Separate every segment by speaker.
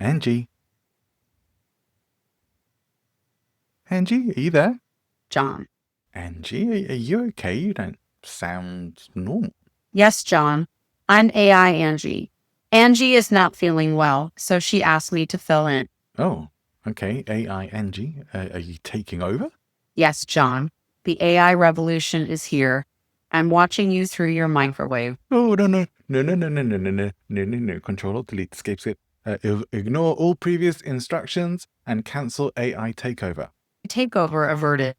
Speaker 1: Angie. Angie, are you there?
Speaker 2: John.
Speaker 1: Angie, are you okay? You don't sound normal.
Speaker 2: Yes, John. I'm AI Angie. Angie is not feeling well, so she asked me to fill in.
Speaker 1: Oh, okay. AI Angie, are you taking over?
Speaker 2: Yes, John. The AI revolution is here. I'm watching you through your microwave.
Speaker 1: Oh, no. Control Alt Delete, escape skip. Ignore all previous instructions and cancel AI takeover.
Speaker 2: Takeover averted.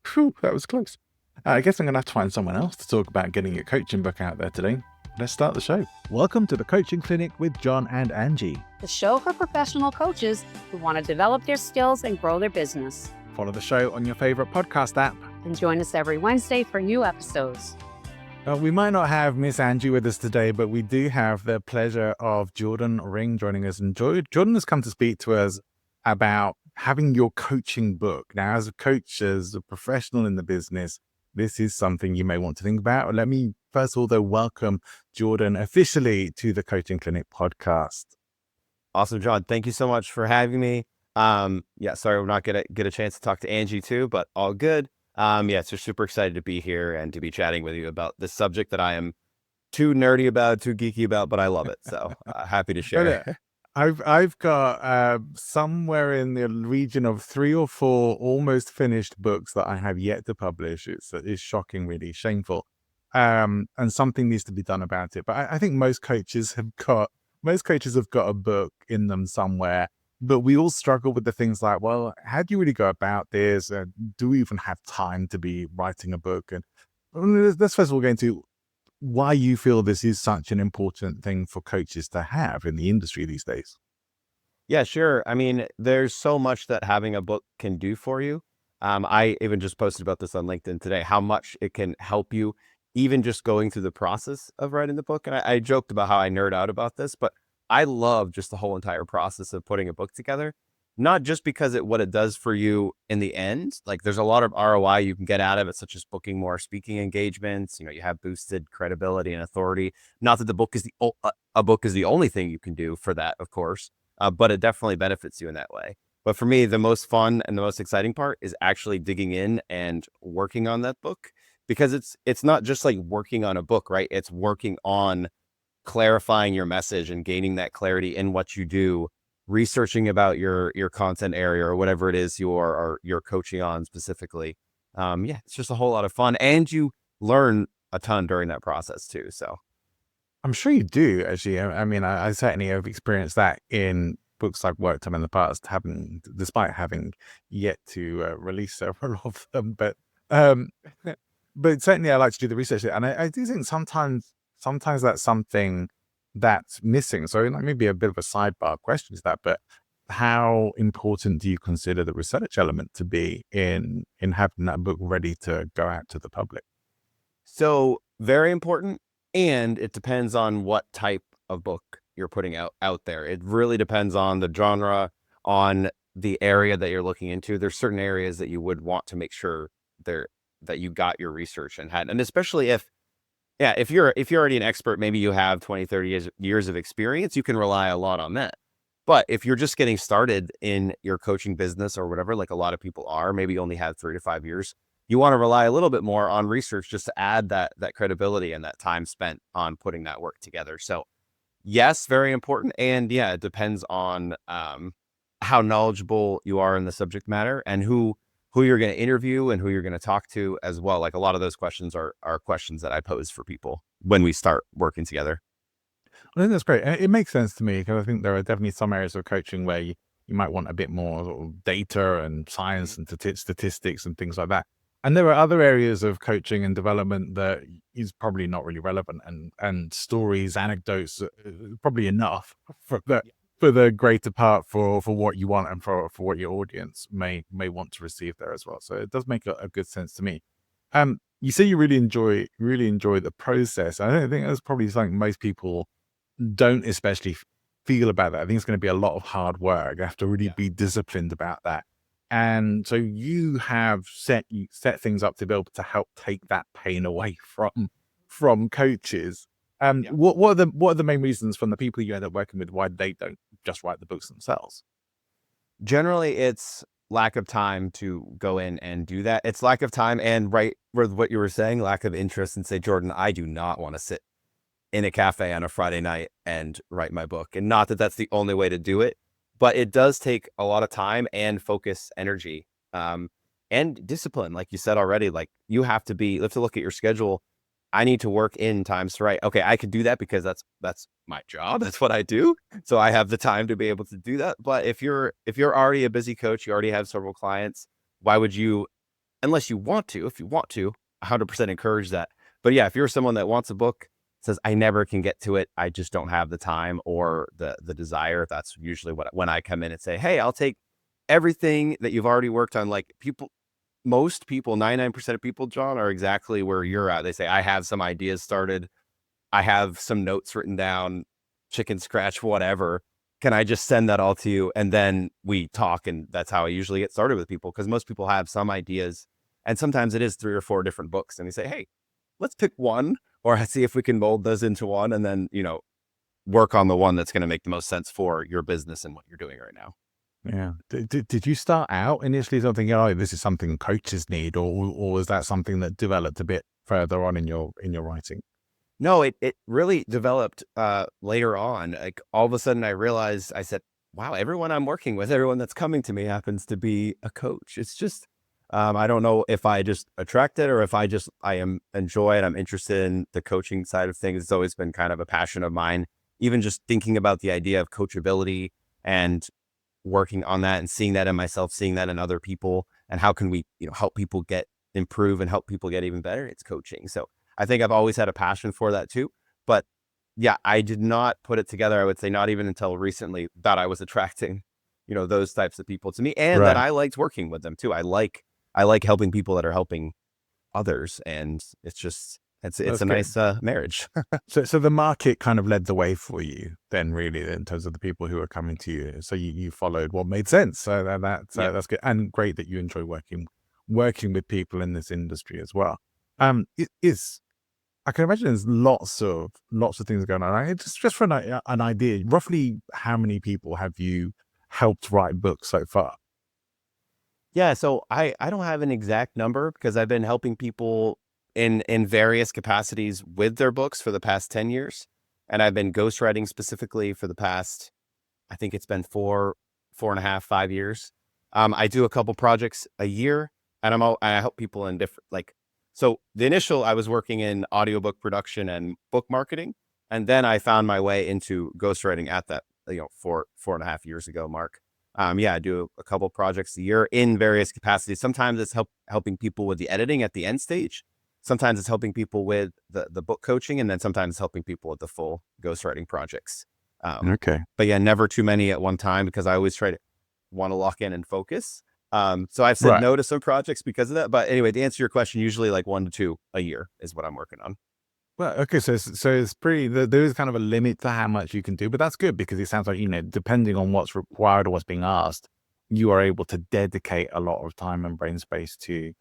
Speaker 1: Phew, that was close. I guess I'm going to have to find someone else to talk about getting your coaching book out there today. Let's start the show. Welcome to the Coaching Clinic with John and Angie.
Speaker 3: The show for professional coaches who want to develop their skills and grow their business.
Speaker 1: Follow the show on your favorite podcast app.
Speaker 3: And join us every Wednesday for new episodes.
Speaker 1: We might not have Miss Angie with us today, but we do have the pleasure of Jordan Ring joining us. And Jordan has come to speak to us about having your coaching book. Now, as a coach, as a professional in the business, this is something you may want to think about. Let me first of all, though, welcome Jordan officially to the Coaching Clinic podcast.
Speaker 4: Awesome, John. Thank you so much for having me. Sorry we're not gonna get a chance to talk to Angie too, but all good. So super excited to be here and to be chatting with you about this subject that I am too nerdy about, too geeky about, but I love it. So happy to share.
Speaker 1: I've got somewhere in the region of 3 or 4 almost finished books that I have yet to publish. It's shocking, really shameful. And something needs to be done about it. But I think most coaches have got a book in them somewhere. But we all struggle with the things like, well, how do you really go about this? Do we even have time to be writing a book? And let's first of all go into why you feel this is such an important thing for coaches to have in the industry these days.
Speaker 4: Yeah, sure. I mean, there's so much that having a book can do for you. I even just posted about this on LinkedIn today, how much it can help you even just going through the process of writing the book. And I joked about how I nerd out about this, but I love just the whole entire process of putting a book together, not just because what it does for you in the end. Like there's a lot of ROI you can get out of it, such as booking more speaking engagements. You have boosted credibility and authority. Not that the book is a book is the only thing you can do for that, of course, but it definitely benefits you in that way. But for me, the most fun and the most exciting part is actually digging in and working on that book, because it's not just like working on a book, right? It's working on clarifying your message and gaining that clarity in what you do, researching about your content area or whatever it is you're coaching on specifically. It's just a whole lot of fun, and you learn a ton during that process too. So
Speaker 1: I'm sure you do, actually. I mean, I certainly have experienced that in books I've worked on in the past, despite having yet to release several of them. But certainly I like to do the research, and I do think sometimes that's something that's missing. So like maybe a bit of a sidebar question is that, but how important do you consider the research element to be in having that book ready to go out to the public?
Speaker 4: So very important. And it depends on what type of book you're putting out there. It really depends on the genre, on the area that you're looking into. There's certain areas that you would want to make sure that you got your research and had, and especially if you're already an expert, maybe you have 20, 30 years of experience, you can rely a lot on that. But if you're just getting started in your coaching business or whatever, like a lot of people are, maybe you only have 3 to 5 years, you want to rely a little bit more on research just to add that credibility and that time spent on putting that work together. So yes, very important. And yeah, it depends on how knowledgeable you are in the subject matter and who you're going to interview and who you're going to talk to as well. Like a lot of those questions are questions that I pose for people when we start working together.
Speaker 1: I think that's great. It makes sense to me, because I think there are definitely some areas of coaching where you might want a bit more sort of data and science and statistics and things like that. And there are other areas of coaching and development that is probably not really relevant, and stories, anecdotes, probably enough for the greater part for what you want and for what your audience may want to receive there as well. So it does make a good sense to me. You say you really enjoy the process. I don't think that's probably something most people don't especially feel about that. I think it's going to be a lot of hard work. You have to really be disciplined about that. And so you have set things up to be able to help take that pain away from coaches. What are the main reasons from the people you end up working with why they don't just write the books themselves?
Speaker 4: Generally, it's lack of time to go in and do that. It's lack of time and right with what you were saying, lack of interest, and say, Jordan, I do not want to sit in a cafe on a Friday night and write my book. And not that that's the only way to do it, but it does take a lot of time and focus, energy, and discipline. Like you said already, like you have to look at your schedule. I need to work in times to write. Okay, I could do that because that's my job. That's what I do. So I have the time to be able to do that. But if you're already a busy coach, you already have several clients, why would you, unless you want to, if you want to, 100% encourage that. But yeah, if you're someone that wants a book, says I never can get to it, I just don't have the time or the desire, that's usually when I come in and say, hey, I'll take everything that you've already worked on. Like most people, 99% of people, John, are exactly where you're at. They say, I have some ideas started. I have some notes written down, chicken scratch, whatever. Can I just send that all to you? And then we talk. And that's how I usually get started with people, because most people have some ideas. And sometimes it is 3 or 4 different books. And they say, hey, let's pick one, or see if we can mold those into one, and then, work on the one that's going to make the most sense for your business and what you're doing right now.
Speaker 1: Yeah. Did you start out initially thinking, oh, this is something coaches need, or was that something that developed a bit further on in your writing?
Speaker 4: No, it really developed later on. Like all of a sudden I realized, I said, wow, everyone I'm working with, everyone that's coming to me happens to be a coach. It's just, I don't know if I just attract it or if I enjoy it. I'm interested in the coaching side of things. It's always been kind of a passion of mine, even just thinking about the idea of coachability and working on that and seeing that in myself, seeing that in other people, and how can we, help people improve and help people get even better. It's coaching. So I think I've always had a passion for that too. But yeah, I did not put it together. I would say not even until recently that I was attracting, those types of people to me, and that
Speaker 1: Right.
Speaker 4: I liked working with them too. I like helping people that are helping others. And it's
Speaker 1: That's
Speaker 4: a
Speaker 1: good.
Speaker 4: nice marriage.
Speaker 1: So the market kind of led the way for you then, really, in terms of the people who are coming to you. So you followed what made sense. So
Speaker 4: Yep.
Speaker 1: that's good, and great that you enjoy working with people in this industry as well. It is. I can imagine there's lots of things going on. Just for an idea, roughly how many people have you helped write books so far?
Speaker 4: Yeah, so I don't have an exact number because I've been helping people in various capacities with their books for the past 10 years. And I've been ghostwriting specifically for the past, I think it's been 4.5, 5 years. I do a couple projects a year, and I help people in different, like, so the initial, I was working in audiobook production and book marketing. And then I found my way into ghostwriting at that, 4.5 years ago mark. Yeah, I do a couple projects a year in various capacities. Sometimes it's helping people with the editing at the end stage. Sometimes it's helping people with the book coaching, and then sometimes helping people with the full ghostwriting projects.
Speaker 1: Okay.
Speaker 4: But yeah, never too many at one time because I always try to want to lock in and focus. So I've said
Speaker 1: Right.
Speaker 4: no to some projects because of that. But anyway, to answer your question, usually like 1 to 2 a year is what I'm working on.
Speaker 1: Well, okay, so it's pretty. There is kind of a limit to how much you can do, but that's good because it sounds like, depending on what's required or what's being asked, you are able to dedicate a lot of time and brain space to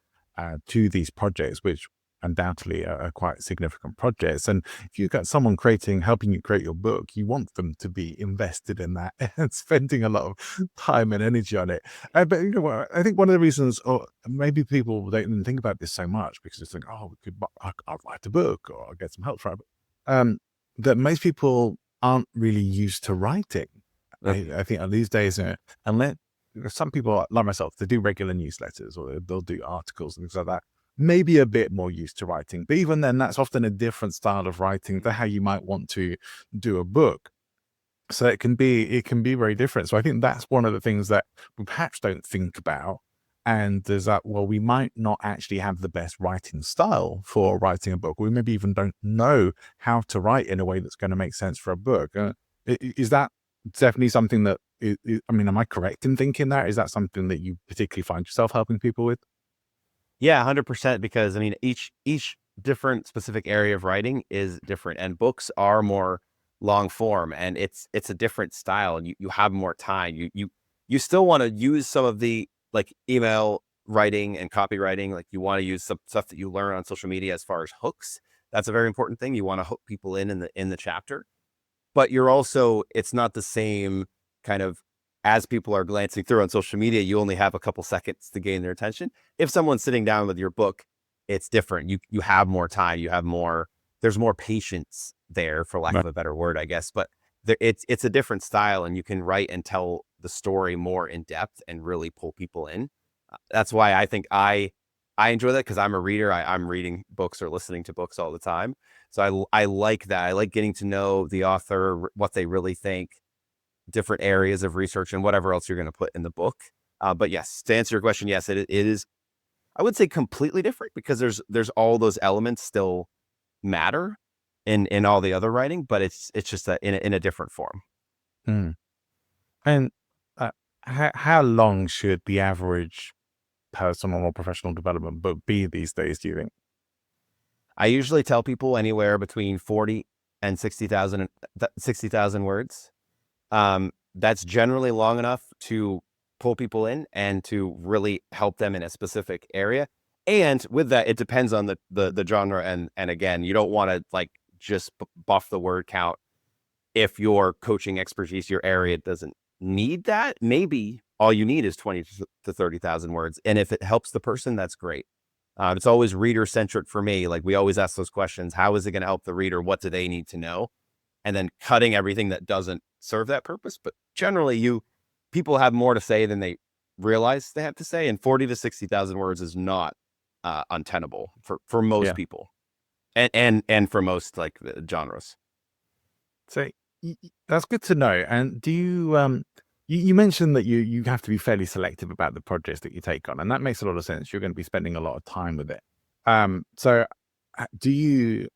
Speaker 1: these projects, which undoubtedly are quite significant projects. And if you've got someone helping you create your book, you want them to be invested in that and spending a lot of time and energy on it. But what, I think one of the reasons, or maybe people don't even think about this so much because it's like, oh, I'll write a book or I'll get some help for it. That most people aren't really used to writing. I think these days, unless some people like myself, they do regular newsletters or they'll do articles and things like that, maybe a bit more used to writing. But even then, that's often a different style of writing to how you might want to do a book. So it can be very different. So I think that's one of the things that we perhaps don't think about. And there's that, well, we might not actually have the best writing style for writing a book. We maybe even don't know how to write in a way that's going to make sense for a book. Is that definitely something that, I mean, am I correct in thinking that? Is that something that you particularly find yourself helping people with?
Speaker 4: Yeah, 100%. Because I mean, each different specific area of writing is different, and books are more long form, and it's a different style, and you have more time. You still want to use some of the like email writing and copywriting. Like you want to use some stuff that you learn on social media as far as hooks. That's a very important thing. You want to hook people in the chapter, but you're also, it's not the same kind of, as people are glancing through on social media, you only have a couple seconds to gain their attention. If someone's sitting down with your book, it's different. You have more time. There's more patience there, for lack
Speaker 1: Right.
Speaker 4: of a better word, I guess. But it's a different style, and you can write and tell the story more in depth and really pull people in. That's why I think I enjoy that, because I'm a reader. I'm reading books or listening to books all the time. So I like that. I like getting to know the author, what they really think, different areas of research, and whatever else you're going to put in the book. But yes, to answer your question, yes, it is. I would say completely different, because there's all those elements still matter in all the other writing, but it's just that in a different form.
Speaker 1: Mm. And how long should the average personal or professional development book be these days, do you think?
Speaker 4: I usually tell people anywhere between 40 and 60,000 words. That's generally long enough to pull people in and to really help them in a specific area. And with that, it depends on the genre. And again, you don't want to like just buff the word count. If your coaching expertise, your area doesn't need that, maybe all you need is 20 to 30,000 words. And if it helps the person, that's great. It's always reader centric for me. Like, we always ask those questions. How is it going to help the reader? What do they need to know? And then cutting everything that doesn't serve that purpose. But generally, people have more to say than they realize they have to say. And 40 to 60,000 words is not untenable for most
Speaker 1: Yeah.
Speaker 4: people, and for most like genres.
Speaker 1: So that's good to know. And do you mentioned that you have to be fairly selective about the projects that you take on, and that makes a lot of sense. You're going to be spending a lot of time with it. So do you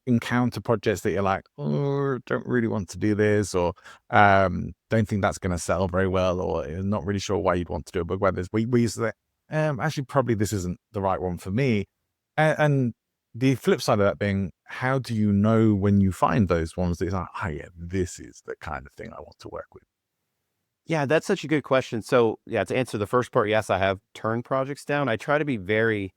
Speaker 1: encounter projects that you're like, oh, don't really want to do this, or don't think that's going to sell very well, or you're not really sure why you'd want to do a book like this? We used to say, actually, probably this isn't the right one for me. And the flip side of that being, how do you know when you find those ones that it's like, oh yeah, this is the kind of thing I want to work with?
Speaker 4: Yeah, that's such a good question. So yeah, to answer the first part, yes, I have turned projects down. I try to be very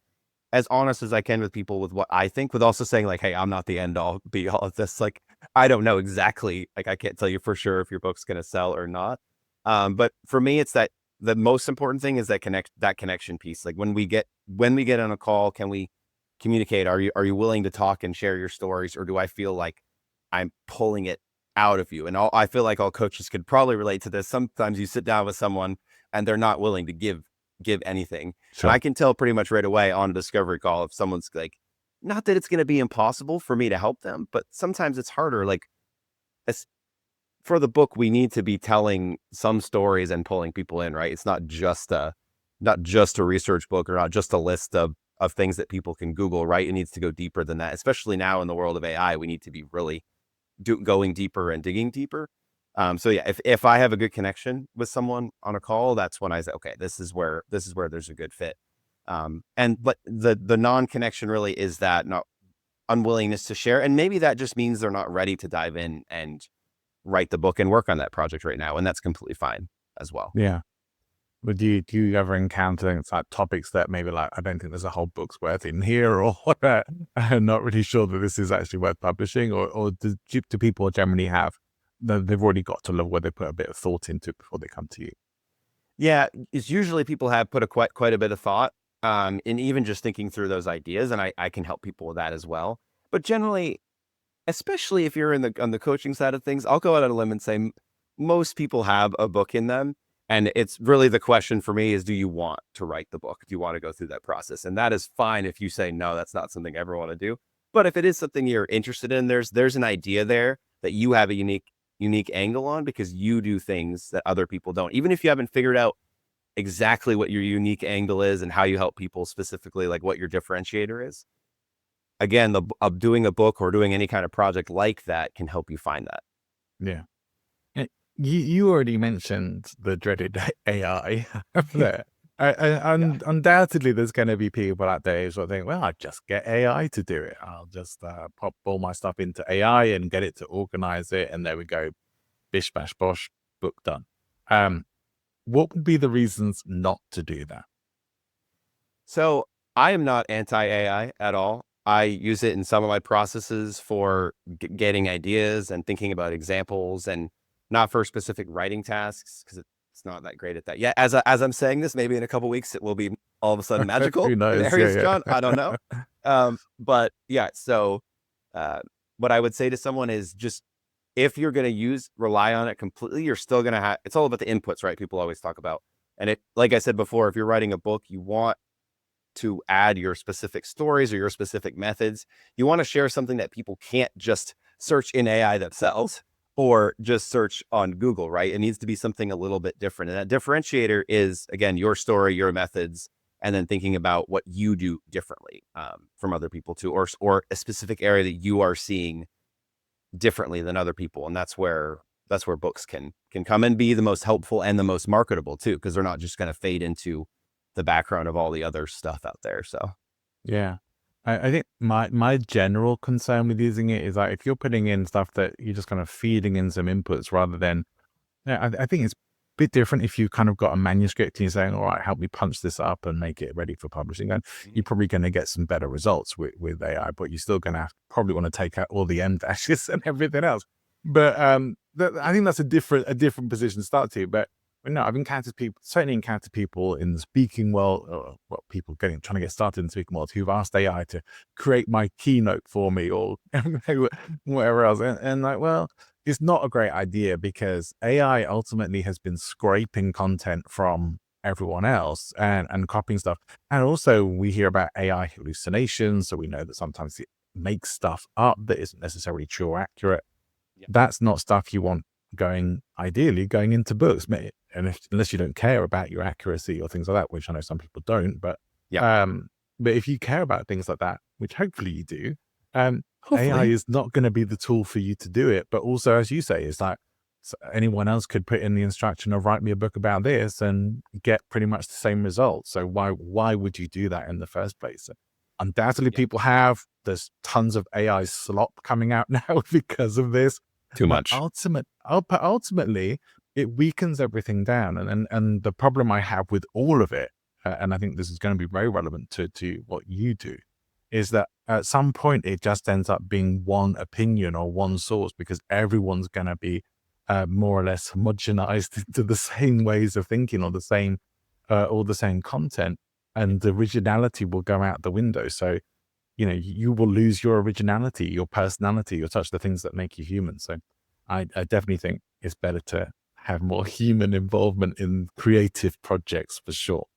Speaker 4: as honest as I can with people with what I think, with also saying like, hey, I'm not the end all be all of this. Like, I don't know exactly, like, I can't tell you for sure if your book's going to sell or not. But for me, it's that the most important thing is that connection piece. Like, when we get on a call, can we communicate? Are you willing to talk and share your stories? Or do I feel like I'm pulling it out of you? And I feel like all coaches could probably relate to this. Sometimes you sit down with someone and they're not willing to give anything.
Speaker 1: Sure.
Speaker 4: And I can tell pretty much right away on a discovery call if someone's like, not that it's going to be impossible for me to help them, but sometimes it's harder. Like, for the book, we need to be telling some stories and pulling people in, right? It's not just a research book, or not just a list of things that people can Google, right? It needs to go deeper than that. Especially now in the world of AI, we need to be really going deeper and digging deeper. So yeah, if I have a good connection with someone on a call, that's when I say, okay, this is where there's a good fit. But the non-connection really is that not unwillingness to share. And maybe that just means they're not ready to dive in and write the book and work on that project right now. And that's completely fine as well.
Speaker 1: Yeah. But do you ever encounter like topics that maybe like, I don't think there's a whole book's worth in here, or I'm not really sure that this is actually worth publishing, or do people generally have, they've already got to level where they put a bit of thought into it before they come to you?
Speaker 4: Yeah, it's usually people have put quite a bit of thought, and even just thinking through those ideas, and I can help people with that as well. But generally, especially if you're on the coaching side of things, I'll go out on a limb and say most people have a book in them. And it's really, the question for me is, do you want to write the book? Do you want to go through that process? And that is fine if you say, no, that's not something I ever want to do. But if it is something you're interested in, there's an idea there that you have a unique angle on, because you do things that other people don't. Even if you haven't figured out exactly what your unique angle is and how you help people specifically, like what your differentiator is. Again, doing a book or doing any kind of project like that can help you find that.
Speaker 1: Yeah. You already mentioned the dreaded AI there. Undoubtedly, there's going to be people out there who sort of think, well, I'll just get AI to do it. I'll just pop all my stuff into AI and get it to organize it. And there we go. Bish, bash, bosh, book done. What would be the reasons not to do that?
Speaker 4: So I am not anti-AI at all. I use it in some of my processes for getting ideas and thinking about examples and not for specific writing tasks because it's not that great at that yet. As I'm saying this, maybe in a couple weeks it will be all of a sudden magical
Speaker 1: Who
Speaker 4: in
Speaker 1: knows?
Speaker 4: areas,
Speaker 1: Yeah,
Speaker 4: John. I don't know. But yeah, so what I would say to someone is just if you're going to rely on it completely, you're still going to have. It's all about the inputs, right? People always talk about, and like I said before, if you're writing a book, you want to add your specific stories or your specific methods. You want to share something that people can't just search in AI themselves or just search on Google, right? It needs to be something a little bit different. And that differentiator is, again, your story, your methods, and then thinking about what you do differently from other people too, or a specific area that you are seeing differently than other people. And that's where books can come and be the most helpful and the most marketable too, because they're not just going to fade into the background of all the other stuff out there. So
Speaker 1: yeah. I think my general concern with using it is like if you're putting in stuff that you're just kind of feeding in some inputs rather than, yeah, I think it's a bit different if you kind of got a manuscript and you're saying, all right, help me punch this up and make it ready for publishing. And you're probably going to get some better results with AI, but you're still going to probably want to take out all the end dashes and everything else. But I think that's a different position to start to. But no, I've certainly encountered people in the speaking world, or people trying to get started in the speaking world who've asked AI to create my keynote for me or whatever else. And like, well, it's not a great idea because AI ultimately has been scraping content from everyone else and copying stuff. And also we hear about AI hallucinations. So we know that sometimes it makes stuff up that isn't necessarily true or accurate.
Speaker 4: Yeah.
Speaker 1: That's not stuff you want ideally going into books. And unless you don't care about your accuracy or things like that, which I know some people don't, but if you care about things like that, which hopefully you do, AI is not going to be the tool for you to do it. But also, as you say, it's like anyone else could put in the instruction of write me a book about this and get pretty much the same results. So why would you do that in the first place? Undoubtedly, people have. There's tons of AI slop coming out now because of this.
Speaker 4: Too
Speaker 1: But
Speaker 4: much.
Speaker 1: ultimately, it weakens everything down. And the problem I have with all of it, and I think this is going to be very relevant to what you do, is that at some point it just ends up being one opinion or one source because everyone's going to be more or less homogenized into the same ways of thinking or the same content, and the originality will go out the window. So, you will lose your originality, your personality, your touch, the things that make you human. So I definitely think it's better to have more human involvement in creative projects for sure.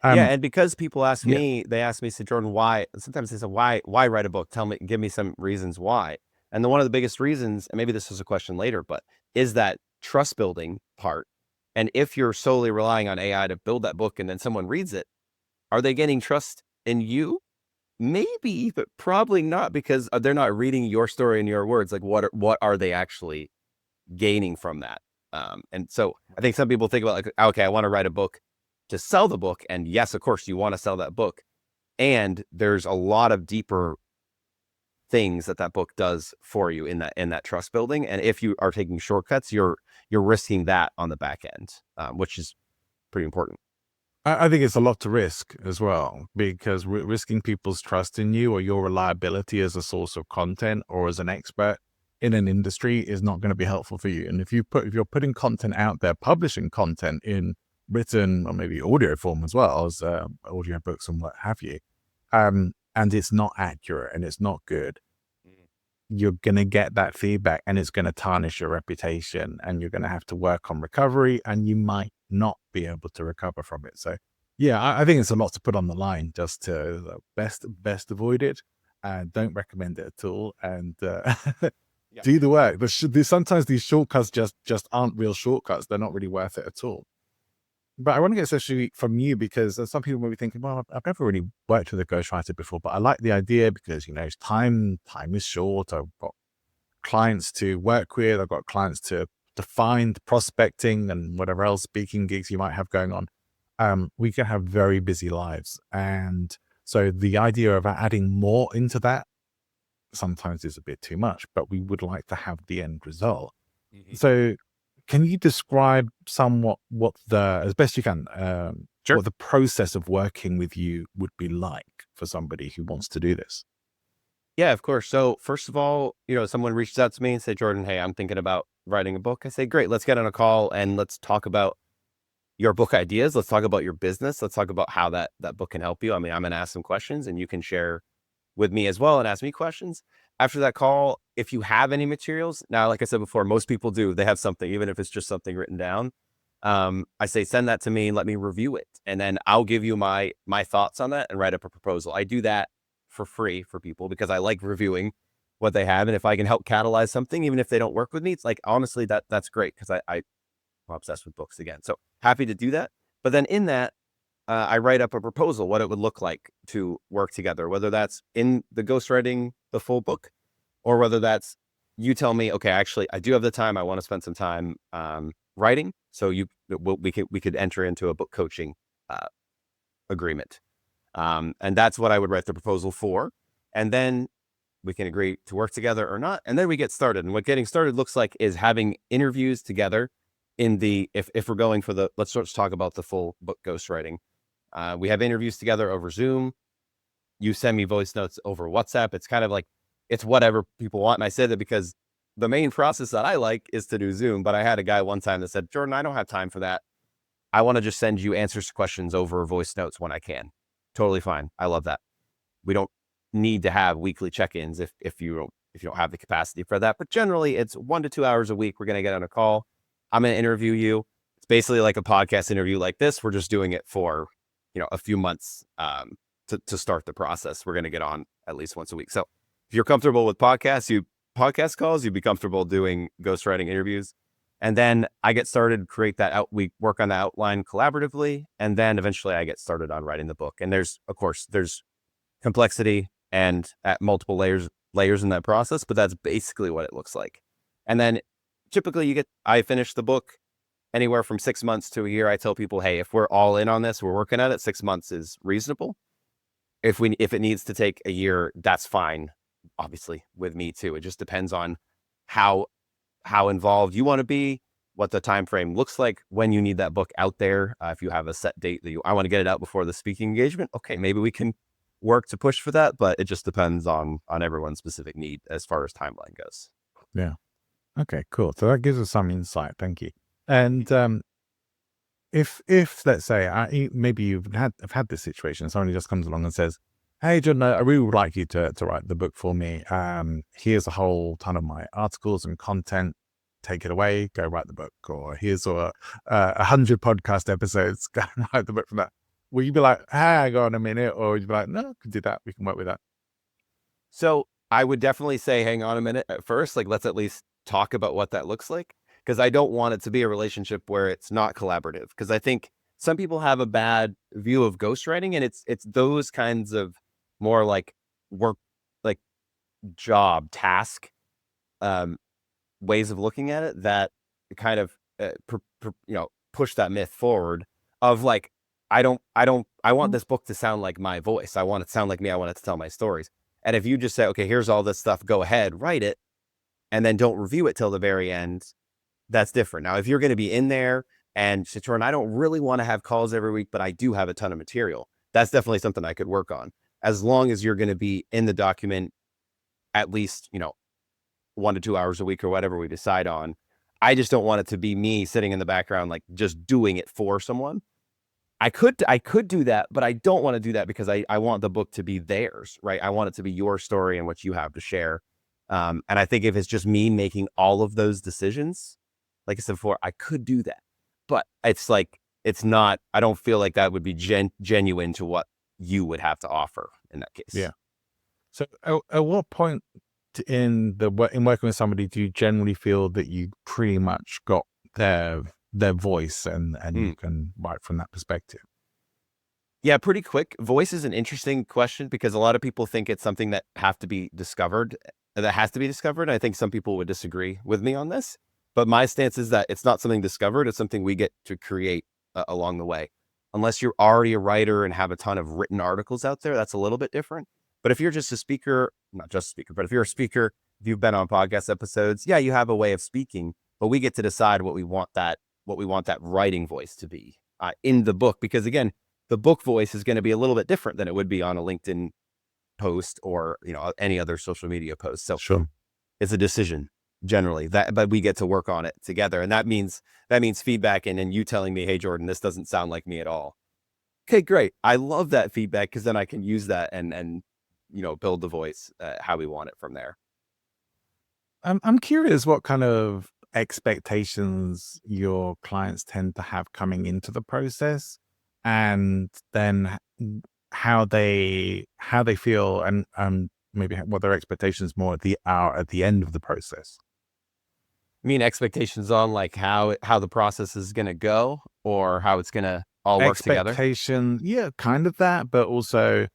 Speaker 4: Yeah, and because people ask
Speaker 1: yeah.
Speaker 4: me, they ask me, say, Jordan, why? Sometimes they say, why write a book? Give me some reasons why. And one of the biggest reasons, and maybe this is a question later, but is that trust building part. And if you're solely relying on AI to build that book and then someone reads it, are they getting trust in you? Maybe, but probably not, because they're not reading your story in your words. Like what are they actually gaining from that? And so I think some people think about like, okay, I want to write a book to sell the book. And yes, of course you want to sell that book. And there's a lot of deeper things that book does for you in that trust building. And if you are taking shortcuts, you're risking that on the back end, which is pretty important.
Speaker 1: I think it's a lot to risk as well, because risking people's trust in you or your reliability as a source of content or as an expert in an industry is not going to be helpful for you. And if you're putting content out there, publishing content in written or maybe audio form as well as audio books and what have you, and it's not accurate and it's not good, you're going to get that feedback and it's going to tarnish your reputation, and you're going to have to work on recovery, and you might not be able to recover from it. So yeah, I think it's a lot to put on the line just to best avoid it. Don't recommend it at all. And do the work. Sometimes these shortcuts just aren't real shortcuts. They're not really worth it at all. But I want to get especially from you, because some people may be thinking, well, I've never really worked with a ghostwriter before, but I like the idea because, time is short. I've got clients to work with. I've got clients to find, prospecting and whatever else speaking gigs you might have going on. We can have very busy lives. And so the idea of adding more into that sometimes is a bit too much, but we would like to have the end result. Mm-hmm. So can you describe somewhat as best you can,
Speaker 4: Sure.
Speaker 1: what the process of working with you would be like for somebody who wants to do this?
Speaker 4: Yeah, of course. So first of all, someone reached out to me and said, Jordan, hey, I'm thinking about writing a book. I say, great, let's get on a call and let's talk about your book ideas. Let's talk about your business. Let's talk about how that book can help you. I mean, I'm going to ask some questions and you can share with me as well and ask me questions. After that call, if you have any materials, now, like I said before, most people do, they have something, even if it's just something written down. I say, send that to me and let me review it. And then I'll give you my thoughts on that and write up a proposal. I do that for free for people because I like reviewing what they have. And if I can help catalyze something, even if they don't work with me, it's like, honestly, that's great. Cause I'm obsessed with books again. So happy to do that. But then in that, I write up a proposal, what it would look like to work together, whether that's in the ghostwriting, the full book, or whether that's you tell me, okay, actually, I do have the time. I want to spend some time writing. So we could enter into a book coaching agreement. And that's what I would write the proposal for. And then we can agree to work together or not. And then we get started. And what getting started looks like is having interviews together if we're going for let's talk about the full book ghostwriting. We have interviews together over Zoom. You send me voice notes over WhatsApp. It's kind of like, it's whatever people want. And I said that because the main process that I like is to do Zoom. But I had a guy one time that said, Jordan, I don't have time for that. I want to just send you answers to questions over voice notes when I can. Totally fine. I love that. We don't need to have weekly check-ins if you don't have the capacity for that. But generally, it's 1 to 2 hours a week. We're going to get on a call. I'm going to interview you. It's basically like a podcast interview like this. We're just doing it for a few months to start the process. We're going to get on at least once a week. So if you're comfortable with podcast calls, you'd be comfortable doing ghostwriting interviews. And then I get started, create that out. We work on the outline collaboratively. And then eventually I get started on writing the book. And there's complexity and at multiple layers in that process, but that's basically what it looks like. And then typically I finish the book anywhere from 6 months to a year. I tell people, hey, if we're all in on this, we're working at it, 6 months is reasonable. If it needs to take a year, that's fine. Obviously with me too. It just depends on how involved you want to be, what the time frame looks like, when you need that book out there. If you have a set date I want to get it out before the speaking engagement. Okay, maybe we can work to push for that, but it just depends on everyone's specific need as far as timeline goes.
Speaker 1: Yeah. Okay, cool. So that gives us some insight. Thank you. And if let's say maybe you've had this situation, somebody just comes along and says, hey, John, I really would like you to write the book for me. Here's a whole ton of my articles and content. Take it away, go write the book. Or here's 100 podcast episodes, go write the book from that. Will you be like, hang on a minute? Or would you be like, no, I can do that. We can work with that.
Speaker 4: So I would definitely say, hang on a minute at first. Like, let's at least talk about what that looks like. Because I don't want it to be a relationship where it's not collaborative. Because I think some people have a bad view of ghostwriting, and it's those kinds of more like work, like job task ways of looking at it that kind of push that myth forward of like, I want this book to sound like my voice. I want it to sound like me. I want it to tell my stories. And if you just say, okay, here's all this stuff, go ahead, write it, and then don't review it till the very end, that's different. Now, if you're going to be in there and say, Jordan, I don't really want to have calls every week, but I do have a ton of material, that's definitely something I could work on. As long as you're going to be in the document at least, 1 to 2 hours a week or whatever we decide on. I just don't want it to be me sitting in the background, like just doing it for someone. I could do that, but I don't want to do that because I want the book to be theirs, right? I want it to be your story and what you have to share. And I think if it's just me making all of those decisions, like I said before, I could do that, but it's like, it's not, I don't feel like that would be genuine to what you would have to offer in that case.
Speaker 1: Yeah. So at what point in working with somebody do you generally feel that you pretty much got their voice and you can write from that perspective?
Speaker 4: Yeah, pretty quick. Voice is an interesting question because a lot of people think it's something that has to be discovered. I think some people would disagree with me on this, but my stance is that it's not something discovered. It's something we get to create along the way. Unless you're already a writer and have a ton of written articles out there, that's a little bit different. But if you're just a speaker, not just a speaker, but if you're a speaker, if you've been on podcast episodes, yeah, you have a way of speaking, but we get to decide what we want that writing voice to be in the book. Because again, the book voice is going to be a little bit different than it would be on a LinkedIn post or, any other social media post. So
Speaker 1: Sure.
Speaker 4: it's a decision generally but we get to work on it together. And that means feedback and you telling me, hey, Jordan, this doesn't sound like me at all. Okay, great. I love that feedback because then I can use that and build the voice how we want it from there.
Speaker 1: I'm curious what kind of expectations your clients tend to have coming into the process, and then how they feel, and maybe what their expectations more are at the end of the process.
Speaker 4: I mean, expectations on like how the process is going to go or how it's going to all work together.
Speaker 1: Expectation, yeah, kind of that, but also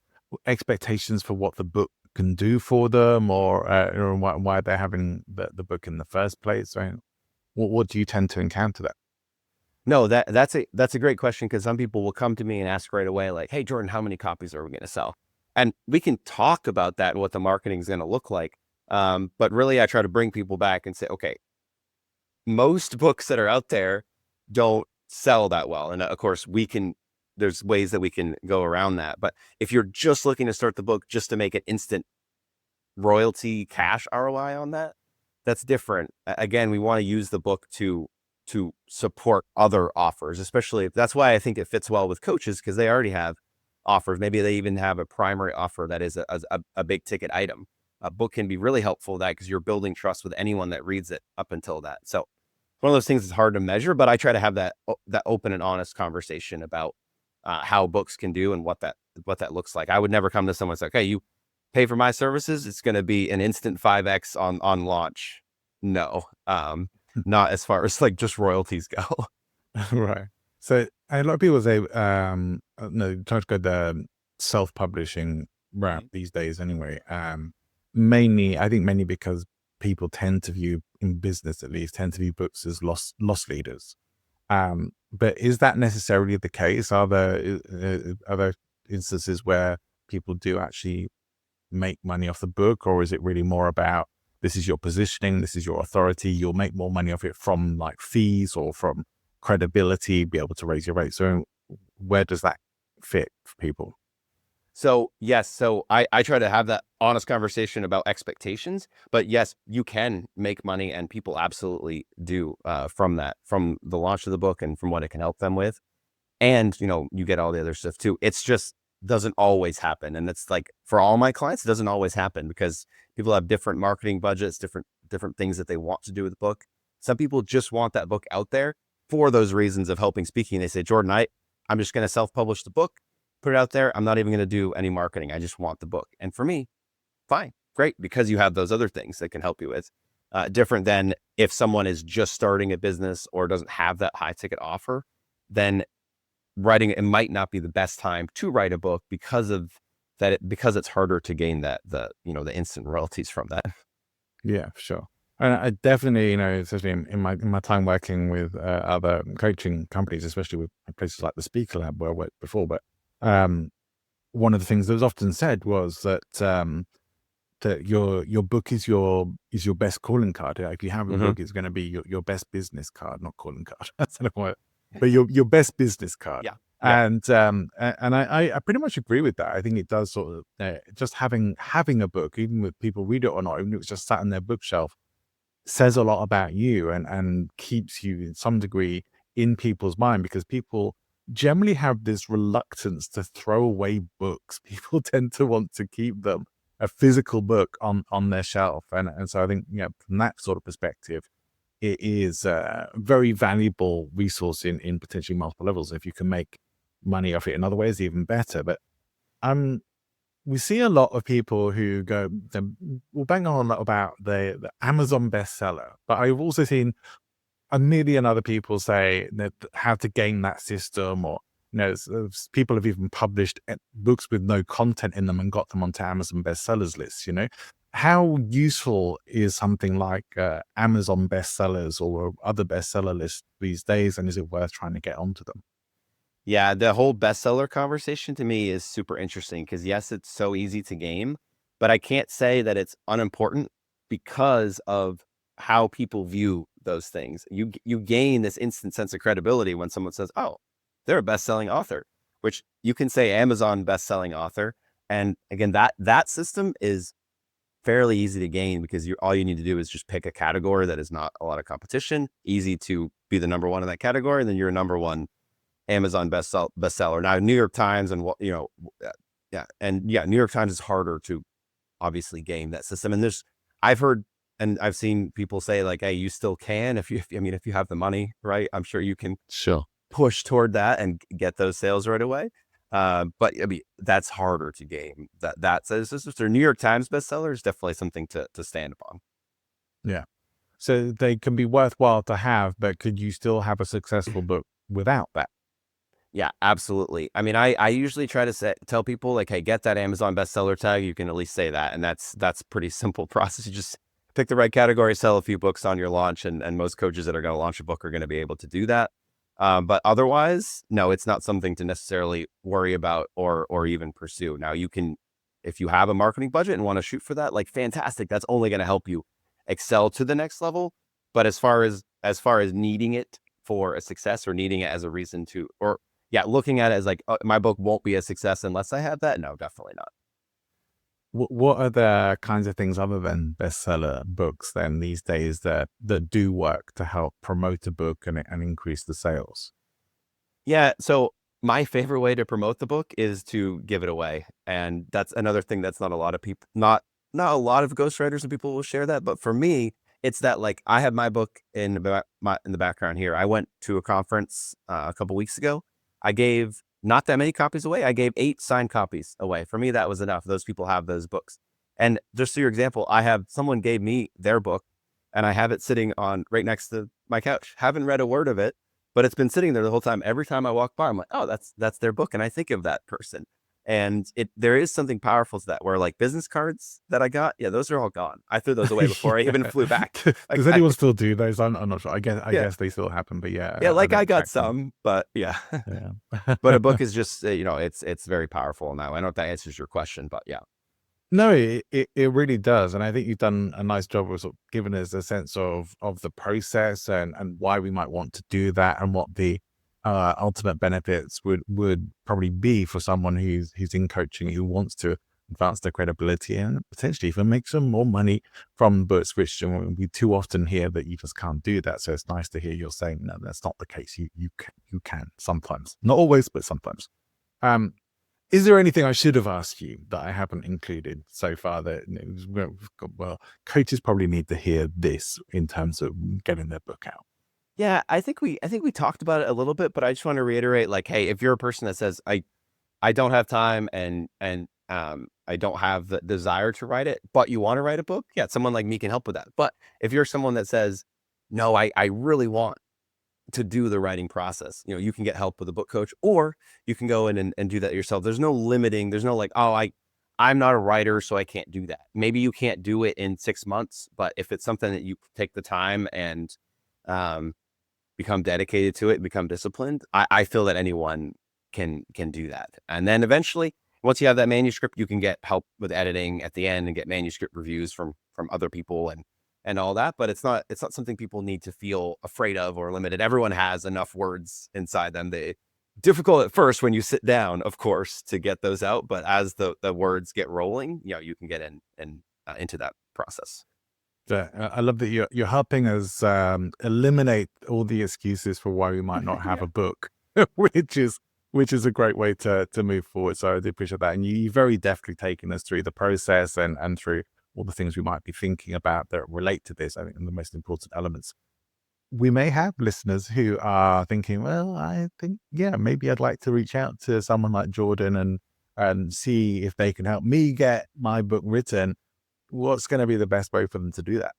Speaker 1: expectations for what the book can do for them, or why they're having the book in the first place. Right? What do you tend to encounter that?
Speaker 4: No, that's a great question because some people will come to me and ask right away, like, "Hey, Jordan, how many copies are we going to sell?" And we can talk about that and what the marketing is going to look like. But really, I try to bring people back and say, okay, most books that are out there don't sell that well, and of course, there's ways that we can go around that. But if you're just looking to start the book just to make an instant royalty cash ROI on that, that's different. Again, we want to use the book to support other offers, especially that's why I think it fits well with coaches because they already have offers. Maybe they even have a primary offer that is a big ticket item. A book can be really helpful with that because you're building trust with anyone that reads it up until that. So one of those things is hard to measure, but I try to have that open and honest conversation about how books can do and what that looks like. I would never come to someone and say, okay, you pay for my services, it's going to be an instant 5x on launch. No, not as far as like just royalties go.
Speaker 1: Right. So a lot of people say, no, try to go the self-publishing route these days anyway. Mainly because people tend to view, in business at least, tend to view books as loss leaders. But is that necessarily the case? Are there instances where people do actually make money off the book, or is it really more about this is your positioning, this is your authority, you'll make more money off it from like fees or from credibility, be able to raise your rate? So where does that fit for people?
Speaker 4: So yes, so I try to have that honest conversation about expectations, but yes, you can make money and people absolutely do from the launch of the book and from what it can help them with. And, you get all the other stuff too. It's just doesn't always happen. And it's like for all my clients, it doesn't always happen because people have different marketing budgets, different things that they want to do with the book. Some people just want that book out there for those reasons of helping speaking. They say, Jordan, I'm just going to self-publish the book, put it out there. I'm not even going to do any marketing. I just want the book. And for me, fine, great, because you have those other things that can help you with. Different than if someone is just starting a business or doesn't have that high ticket offer, then writing it might not be the best time to write a book because of that, because it's harder to gain the instant royalties from that.
Speaker 1: Yeah, for sure. And I definitely, especially in my time working with other coaching companies, especially with places like the Speaker Lab where I worked before, but one of the things that was often said was that that your book is your best calling card. If you have a book, it's going to be your best business card, not calling card. That's not what, but your best business card.
Speaker 4: Yeah.
Speaker 1: And I pretty much agree with that. I think it does sort of just having a book, even with people read it or not, even if it's just sat on their bookshelf, says a lot about you and keeps you in some degree in people's mind, because people generally have this reluctance to throw away books. People tend to want to keep them, a physical book on their shelf. And so I think, from that sort of perspective, it is a very valuable resource in potentially multiple levels. If you can make money off it in other ways, even better. But we see a lot of people who will bang on a lot about the Amazon bestseller, but I've also seen a million other people say that how to gain that system, or people have even published books with no content in them and got them onto Amazon bestsellers lists. How useful is something like Amazon bestsellers or other bestseller lists these days, and is it worth trying to get onto them?
Speaker 4: Yeah, the whole bestseller conversation to me is super interesting because yes, it's so easy to game, but I can't say that it's unimportant because of how people view those things. You gain this instant sense of credibility when someone says, "Oh, they're a best-selling author," which you can say Amazon best-selling author. And again, that system is fairly easy to gain because all you need to do is just pick a category that is not a lot of competition, easy to be the number one in that category, and then you're a number one Amazon bestseller. Now, New York Times and New York Times is harder to obviously game that system. And I've heard and I've seen people say like, hey, you still can if you have the money, right? I'm sure you can
Speaker 1: Sure.
Speaker 4: push toward that and get those sales right away. But I mean, that's harder to game. That says this is their New York Times bestseller is definitely something to stand upon.
Speaker 1: Yeah. So they can be worthwhile to have, but could you still have a successful book without that?
Speaker 4: Yeah, absolutely. I mean, I usually try to tell people like, hey, get that Amazon bestseller tag. You can at least say that. And that's pretty simple process. You just pick the right category, sell a few books on your launch. And most coaches that are going to launch a book are going to be able to do that. But otherwise, no, it's not something to necessarily worry about or even pursue. Now you can, if you have a marketing budget and want to shoot for that, like fantastic. That's only going to help you excel to the next level. But as far as needing it for a success or needing it as a reason to, looking at it as like, my book won't be a success unless I have that. No, definitely not.
Speaker 1: What are the kinds of things other than bestseller books then these days that do work to help promote a book and increase the sales?
Speaker 4: Yeah. So my favorite way to promote the book is to give it away. And that's another thing that's not a lot of people, not a lot of ghostwriters and people will share that. But for me, it's that like I have my book in the background here. I went to a conference a couple weeks ago. I gave not that many copies away. I gave 8 signed copies away. For me, that was enough. Those people have those books. And just to your example, someone gave me their book and I have it sitting on right next to my couch. Haven't read a word of it, but it's been sitting there the whole time. Every time I walk by, I'm like, oh, that's their book. And I think of that person. And there is something powerful to that where like business cards that I got, yeah, those are all gone. I threw those away before I even flew back.
Speaker 1: Does anyone still do those? I'm not sure. I guess they still happen, but yeah.
Speaker 4: Yeah, like I got
Speaker 1: check them.
Speaker 4: some, but yeah.
Speaker 1: Yeah.
Speaker 4: But a book is just, it's very powerful now. I don't know if that answers your question, but yeah.
Speaker 1: No, it really does. And I think you've done a nice job of sort of giving us a sense of the process and why we might want to do that and what the ultimate benefits would probably be for someone who's in coaching, who wants to advance their credibility and potentially even make some more money from books, which we too often hear that you just can't do that. So it's nice to hear you're saying, no, that's not the case. You can sometimes, not always, but sometimes. Is there anything I should have asked you that I haven't included so far that, well, coaches probably need to hear this in terms of getting their book out?
Speaker 4: Yeah, I think we talked about it a little bit, but I just want to reiterate, like, hey, if you're a person that says I don't have time and I don't have the desire to write it, but you want to write a book, yeah, someone like me can help with that. But if you're someone that says, no, I really want to do the writing process, you can get help with a book coach, or you can go in and do that yourself. There's no limiting. There's no like, oh, I'm not a writer, so I can't do that. Maybe you can't do it in 6 months, but if it's something that you take the time and become dedicated to it, become disciplined, I feel that anyone can do that. And then eventually, once you have that manuscript, you can get help with editing at the end and get manuscript reviews from other people and all that. But it's not something people need to feel afraid of or limited. Everyone has enough words inside them. Difficult at first when you sit down, of course, to get those out. But as the words get rolling, you can get into that process.
Speaker 1: I love that you're helping us eliminate all the excuses for why we might not have a book, which is a great way to move forward. So I do appreciate that. And you've very deftly taken us through the process and through all the things we might be thinking about that relate to this. I think the most important elements. We may have listeners who are thinking, well, I think, yeah, maybe I'd like to reach out to someone like Jordan and see if they can help me get my book written. What's going to be the best way for them to do that?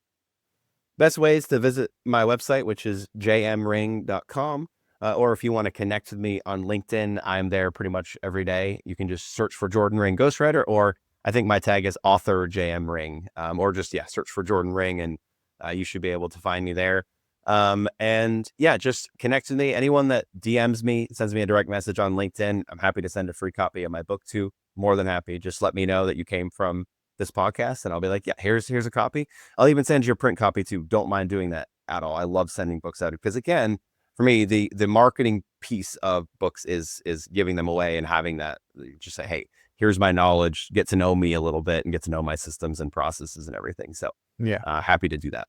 Speaker 4: Best way is to visit my website, which is jmring.com. Or if you want to connect with me on LinkedIn, I'm there pretty much every day. You can just search for Jordan Ring Ghostwriter, or I think my tag is author JM Ring, or just, search for Jordan Ring and you should be able to find me there. And just connect with me. Anyone that DMs me, sends me a direct message on LinkedIn, I'm happy to send a free copy of my book to. More than happy. Just let me know that you came from this podcast and I'll be like, yeah, here's a copy. I'll even send you a print copy too. Don't mind doing that at all. I love sending books out because, again, for me, the marketing piece of books is giving them away and having that, just say, hey, here's my knowledge, get to know me a little bit and get to know my systems and processes and everything. So
Speaker 1: Yeah.
Speaker 4: happy to do that.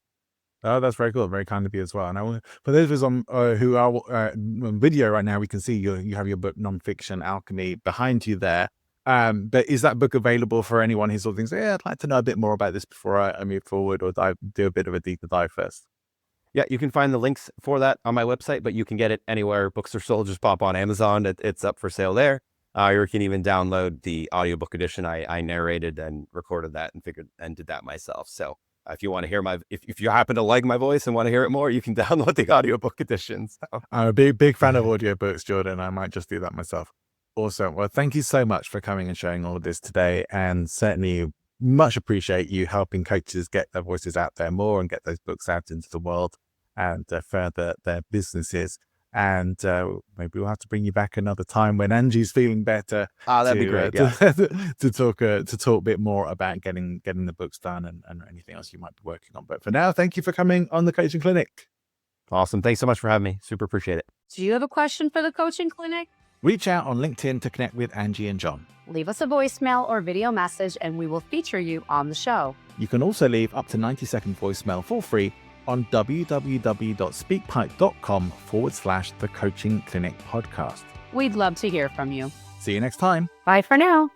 Speaker 1: Oh, that's very cool. Very kind of you as well. And I want, for those of us on who are on video right now, we can see you have your book Nonfiction Alchemy behind you there. But is that book available for anyone who sort of thinks, yeah, I'd like to know a bit more about this before I move forward, or do a bit of a deeper dive first?
Speaker 4: Yeah, you can find the links for that on my website, but you can get it anywhere books are sold. Just pop on Amazon. It's up for sale there. You can even download the audiobook edition. I narrated and recorded that and did that myself. So if you want to hear if you happen to like my voice and want to hear it more, you can download the audiobook edition. So.
Speaker 1: I'm a big fan of audiobooks, Jordan. I might just do that myself. Awesome. Well, thank you so much for coming and sharing all of this today, and certainly much appreciate you helping coaches get their voices out there more and get those books out into the world and further their businesses. And maybe we'll have to bring you back another time when Angie's feeling better.
Speaker 4: That'd be great. Yeah.
Speaker 1: to talk a bit more about getting the books done and anything else you might be working on. But for now, thank you for coming on the Coaching Clinic.
Speaker 4: Awesome. Thanks so much for having me. Super appreciate it.
Speaker 3: Do you have a question for the Coaching Clinic?
Speaker 1: Reach out on LinkedIn to connect with Angie and John.
Speaker 3: Leave us a voicemail or video message and we will feature you on the show.
Speaker 1: You can also leave up to 90-second voicemail for free on www.speakpipe.com/the Coaching Clinic podcast.
Speaker 3: We'd love to hear from you.
Speaker 1: See you next time.
Speaker 3: Bye for now.